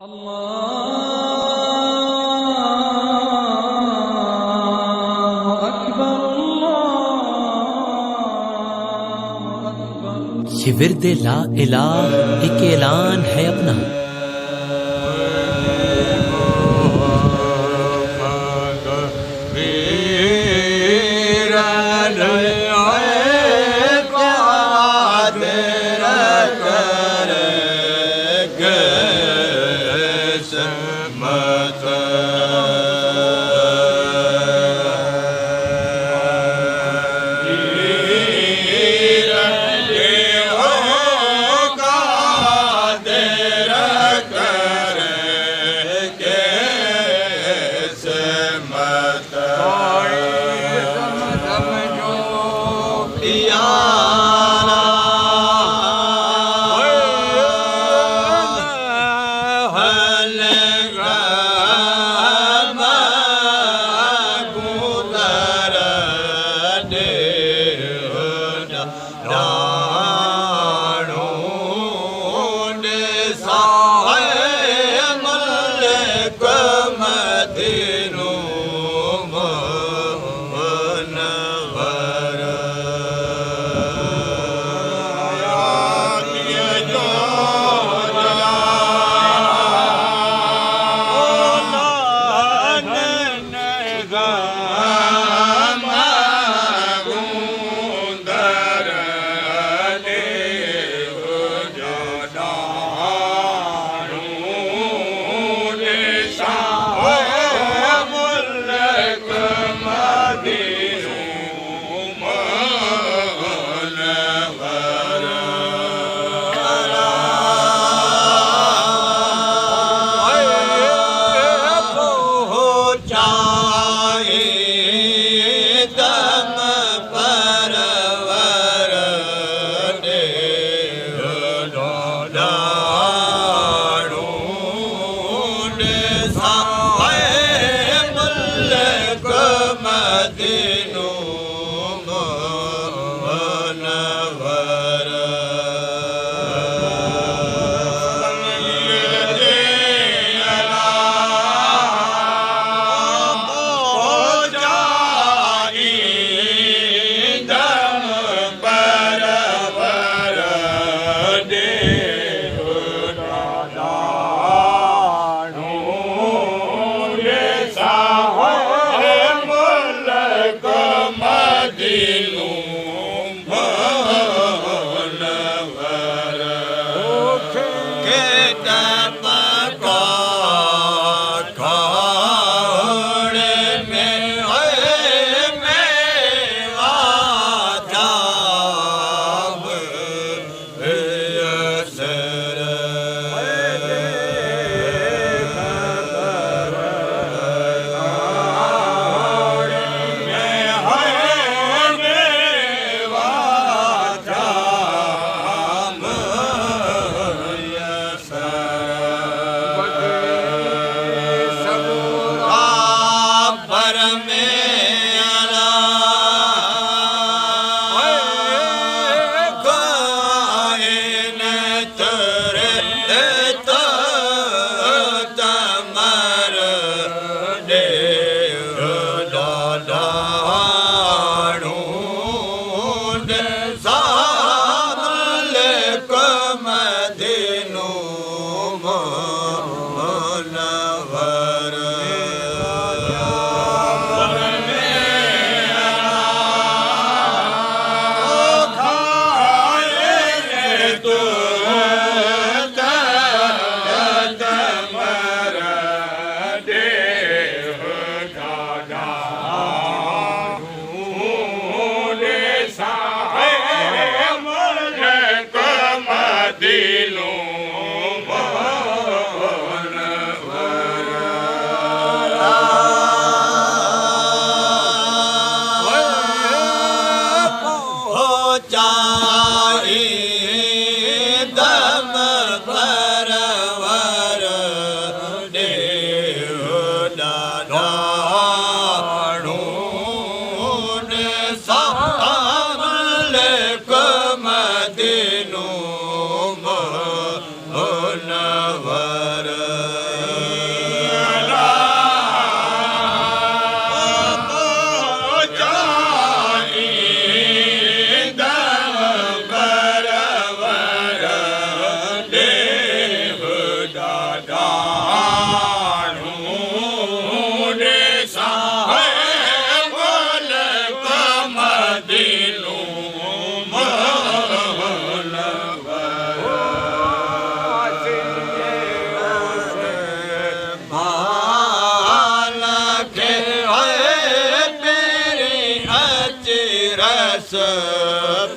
अल्लाहु अकबर, अल्लाहु अकबर। ये विर्द ला इलाह एक ऐलान है अपना।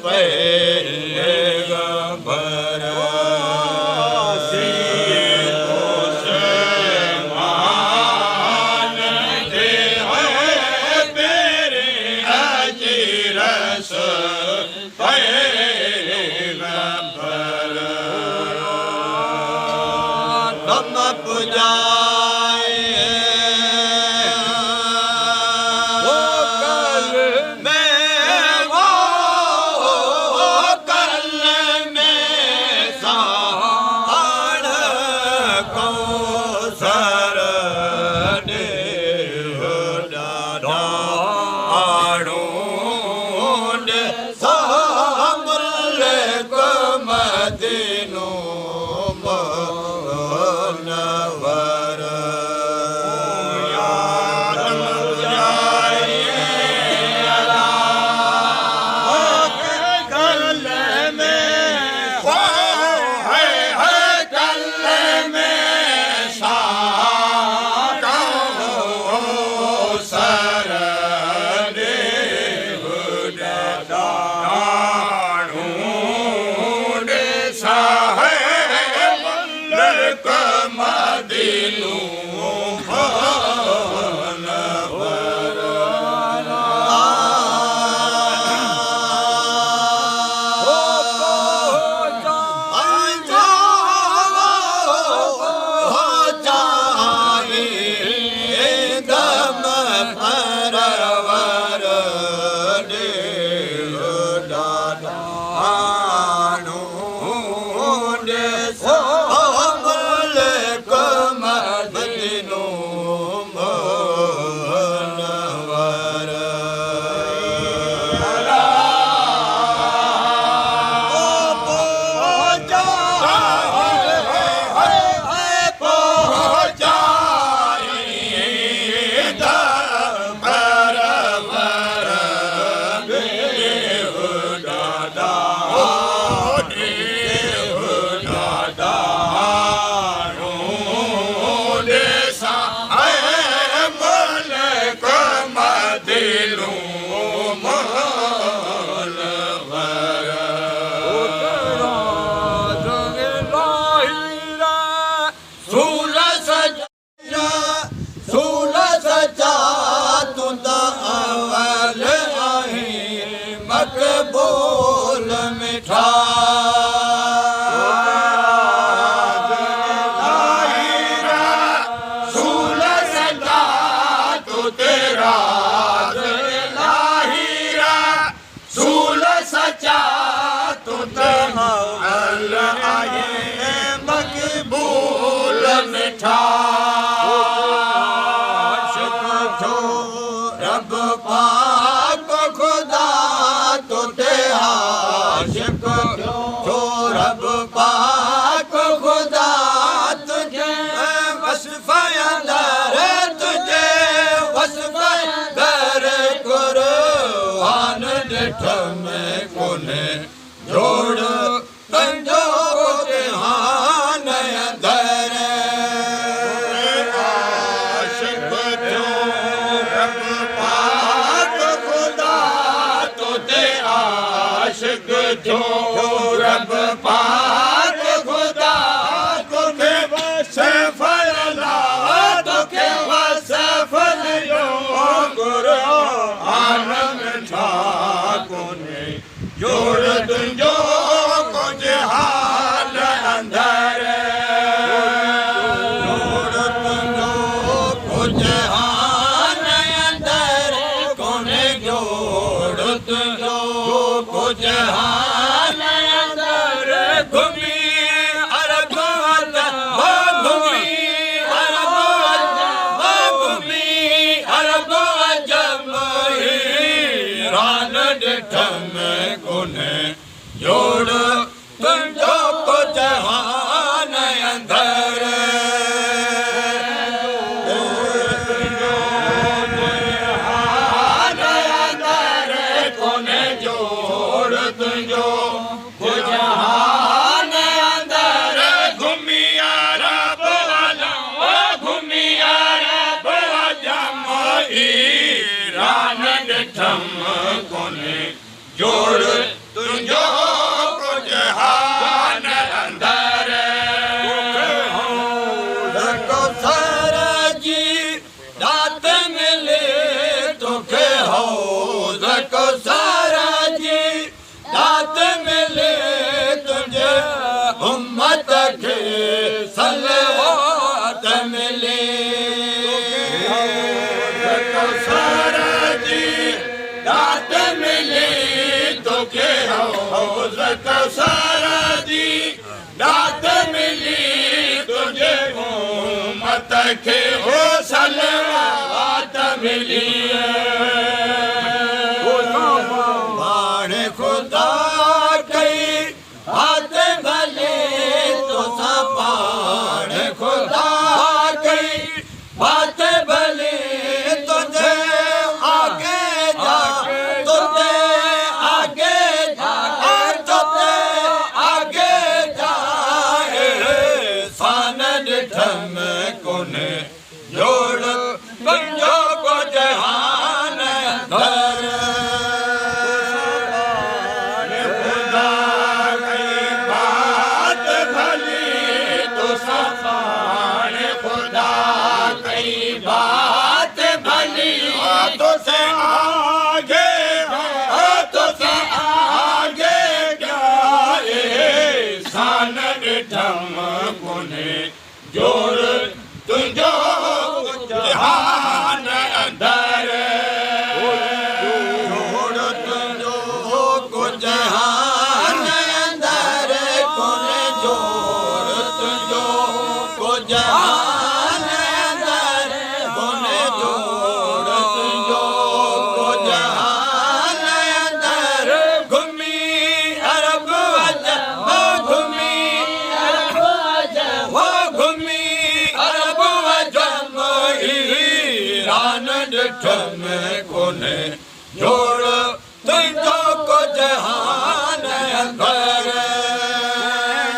पहेगा भर मकबूल मिठा सूल सदा तू तेरा लाहिरा सूल सचा तू तेरा आए मकबूल मिठा रब पाक खुदा रब पाक खुदा तुझे वसफ़ तुझे वसफ़ कर कुरान ॾिठ में कोने जोड़ तंजो जहान अंदर आशिक़ जो रब पाक खुदा तुझे आशिक़ जो रब पाक खुदा तुखे वसफ़ तुखे वसफ़ जो कुरान मिठा कोने जोड़ तुंहिंजो को जहान अंदर जोड़ तुंहिंजो को जहान अंदर कोने जोड़ तुंहिंजो को जहान अंदर घुमी अरब घुमी अरब अजब हीरान ॾिठ में कोने जोड़ तुंहिंजो को जहान अंदर कोने जोड़ तुंहिंजो को जहान अंदर घुमी अरब घुमी अरब अजम हीरान ॾिठम कोने जोड़ तुंहिंजो को जहान अंदर कौसर जी दात मिले तोखे हौज़ कौसर जी दात मिले तुंहिंजे उम्मत खे सलवात मिले कौसर जी दात मिले तोखे हौज़ कौसर जी दात मिली तुझे उम्मत खे हो सलवात मिली पाण खुदा कई बात भले तो पाण खुदा कई बात भले तुझे आगे जा तुझे आगे जा तुझे आगे जाए सान ॾिठम कोन्हे जोड़ तुंहिंजो को जहान अंदर खुदा कई बात भली तो सफान खुदा कई बात भली तो से आगे तो से आगे जाए सान ॾिठम कोन्हे जोड़ तुंहिंजो जहान अंदर जोड़ तुंहिंजो को जहान अंदर कोन्हे जोड़ तुंहिंजो को जहान अंदर कोन्हे जोड़ तुंहिंजो को जहान अंदर घुमी अरब अजब घुमी अरब अजब घुमी अरब अजब ईरान ॾिठम कोन्हे जोड़ तुंहिंजो को जहान अंदर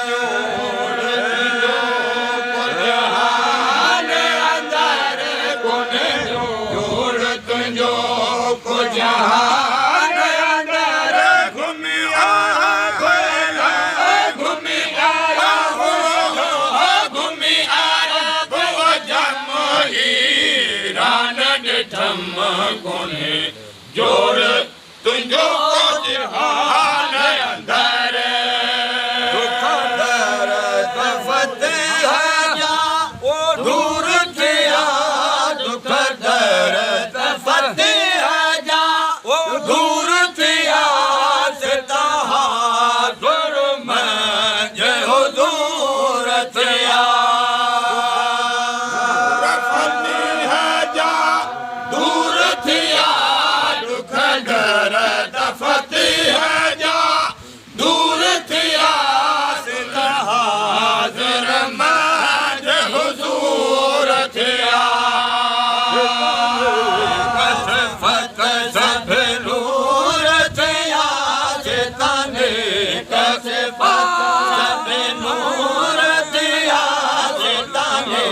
जोड़ तुंहिंजो को जहान अंदर कोन्हे जोड़ तुंहिंजो को जहान अंदर घुमी घुमी आया हो घुमी आया हो जम ईरान ॾिठम कोन्हे जोड़ तुंहिंजो को जहान अंदर दुख दर्द फतेह जा दूर थिया दुख दर्द फतेह जा दूर थिया सिता हाज़ुर मंझ हुज़ूर थिया फतेह जा दूर थिया दुख दर्द फतेह जा दूर थिया सिता हाज़ुर मंझ हुज़ूर थिया कसफत सब नूर थिया सिताने कसफत सब नूर थिया सिताने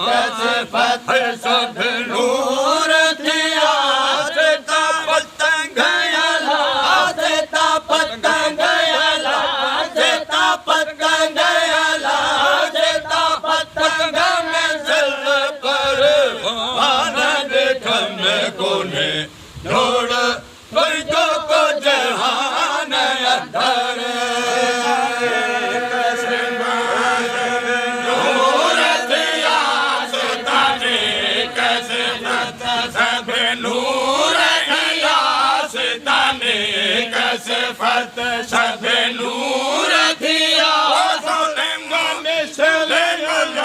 कसफत सब नूर थिया सिता पतंग अला सिता पतंग अला सिता पतंग अला सिता पतंग में सिल पर वान ॾिठम कोन्हे जोड़ तुंहिंजो को जहान अंदर नूर थिया सिताने कसफत सब नूर थिया सिताने कसफत सब नूर थिया सोलंग में सलंग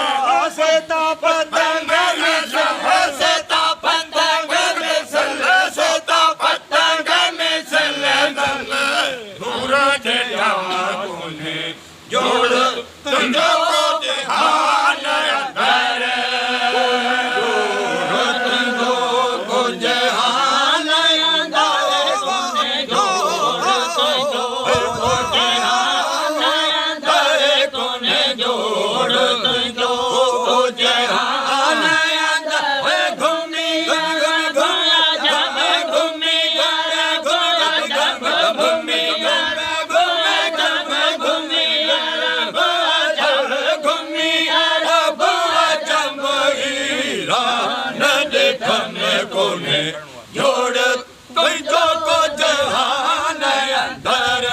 सिता पतंग में सिता पतंग में सिता पतंग में सलंग नूर थिया कोन्हे जोड़ तुंहिंजो को जहान अंदर जोड़ तुंहिंजो को जहान अंदर कोन्हे जोड़ तुंहिंजो को जहान अंदर कोन्हे जोड़ तुंहिंजो को जहान अंदर घुमी घुमी घुमी घुमी घुमी कोने जोड़ तुझो को जहान अंदर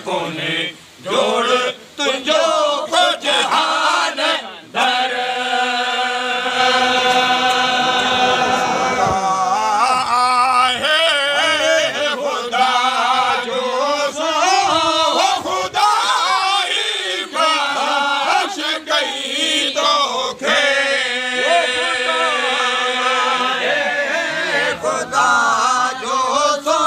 कोने जोड़ तुझो को जहान दर आहे खुदा जो सो खुदाई बख्श गई तो खे खुदा जो सो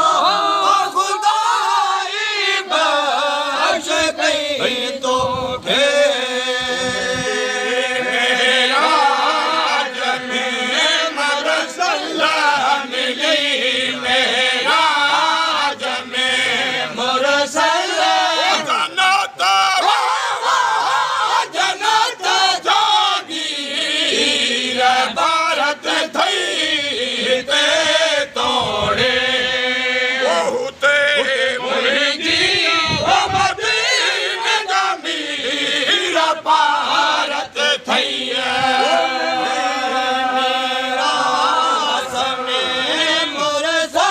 तो खे मेरा जमे मरसल्ला मिली मेरा जमे मरसल्ला जन्नत जन्नत जागीर भारत थई ते तोड़े बहुते मुझी भारत थैया मेरा समय मुरसा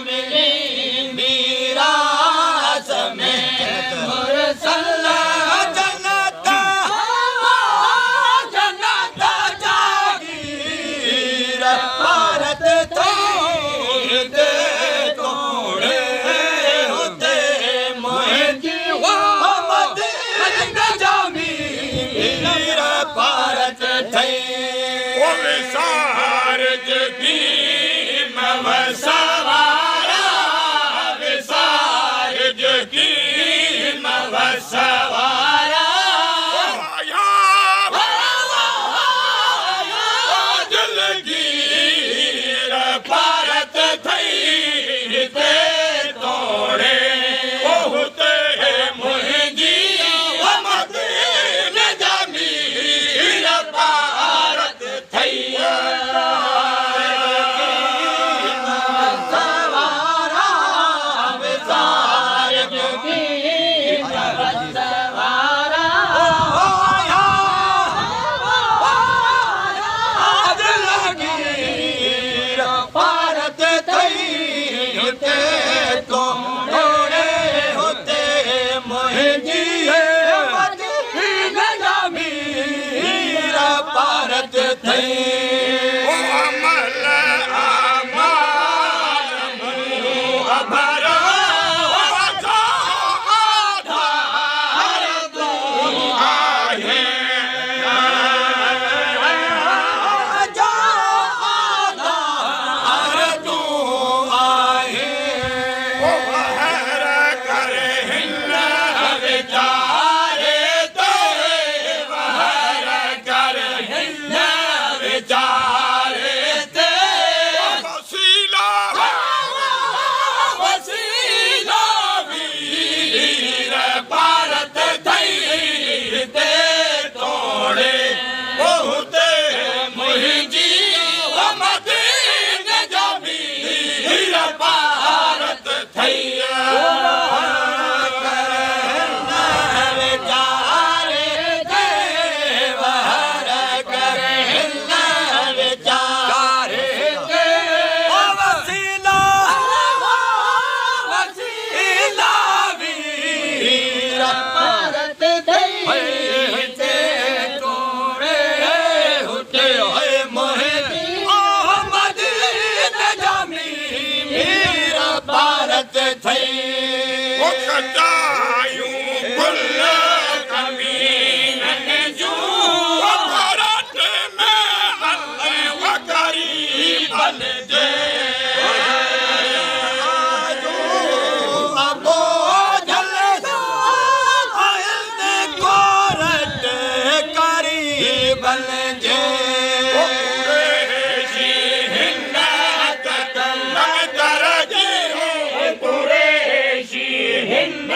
मिली मेरा समय मुरसा जन्नत जन्नत जागीर भारत थैया तोड़े होते मोहजी भारत थे वो विसारज की मवसवारा विसारज की मवसवारा दिल की भारत थी ते तोड़े बहुते मुझी भारत थैया सवारा विसार की सवारा भारत थैया तो थोड़े होते मुझी भारत थे अमल अमाल भरा आधार तू आहे आधार तू आहे वहर करे हिन विचारे चारे ते वसीला वसीला वीर भारत थई ते तोड़े बहुते मुझी मदीने जामी भारत थैया भारत थे वो कटायूं कुल कमीनन जो भारत में अल्लाह वकारी बन जे अबो जलसा आयल कोरट करी बन जे हिंद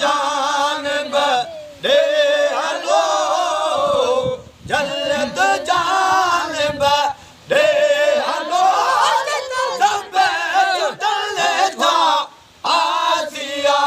जानब दे हलो जल्द जानब दे हलो सब चले था आसिया